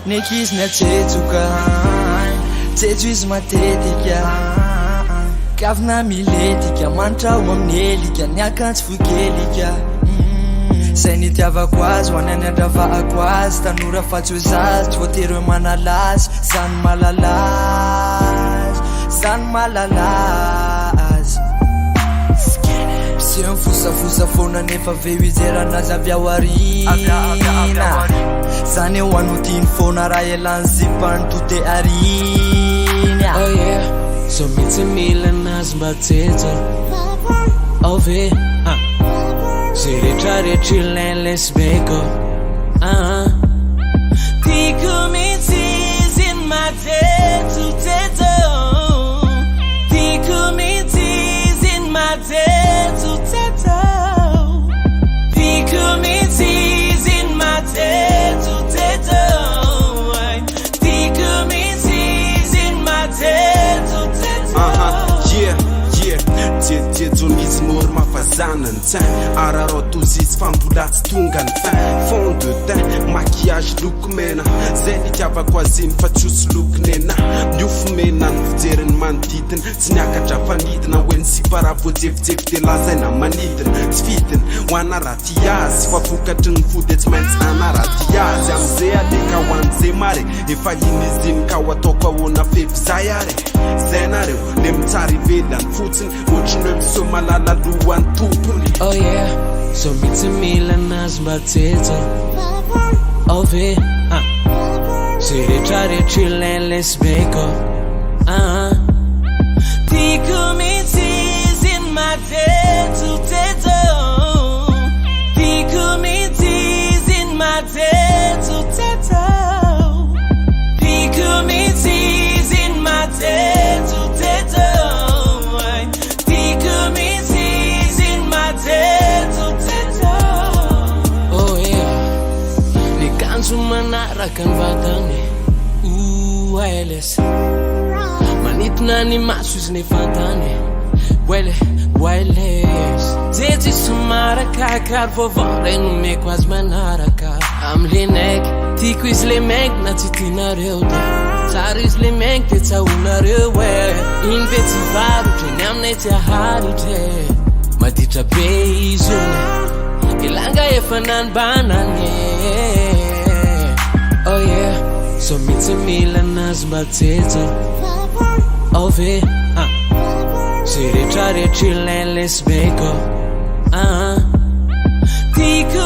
Nekis na tsetsuka tsetso izy matetika kavina miletika mantra ho amin'elika ny akantsy fokelika zay nitiavako azy ho anany andravahako azy tanora fatsy ozazy tsy voatery hoe manalazy zany malalazy zany malalazy sy mifosafosa foana nefa veo izeranazy avy ao arina zany ho anotiny foana raha elany zipany tote arina. Oh yeah, so mitsy mila anazy mba tsetsa ove zay rehetrarehetra ilainy lesbeko tiako mitsy izy ny matetsotetso tiako mitsy izy ny matetsotetso tiako mitsy izy ny matetsotetso tiako mitsy izy ny matetsotetso Tieto misy moro mafazanany tsain araro tozy izy fa mbola tsy tonga ny fin fond de teint maquillage lokomena zay nitiavako azy iny fa tsosy lokonena miofo mena ny fijeriny manodidina tsy niakatra fanidina hoe ny sipara voajefijefy de lazaina manidina tsy fitiny ho anaraty azy fa vokatry ny fody tsy maintsy anaraty azy am'izay aleka ho an'izay mare efa iny izy iny ka ho ataoko ahoana fefy zay are zay nareo le mitsara ivelany fotsiny ohatriny hoe miseho malala lohany tompony. Oh yeah, so mitsy mila anazy mba tsetsa ove zay rehetrarehetra ilainy lesbeko tiako mitsy izy ny matetsotetso tiako mitsy izy ny matetsotetso tiako mitsy izy ny matetsotetso tiako mitsy izy ny matetsotetso. Oh yeah, le kanjo manaraka ny vatany oeles manitona ny maso izy ny fantany weles jejo somarakaka vovore nomeko azy manaraka am'le naiky tiako izy le maingy na tsy tianareo de tsara izy le maingy de tsahonareo e iny ve tsy varotra ny aminay tsy aharitra maditra be izy ony ilanga efa nanibanany. Oh yeah, so mitsy mila anazy mba tsetsa ove zay rehetrarehetra ilainy lesbeko tiako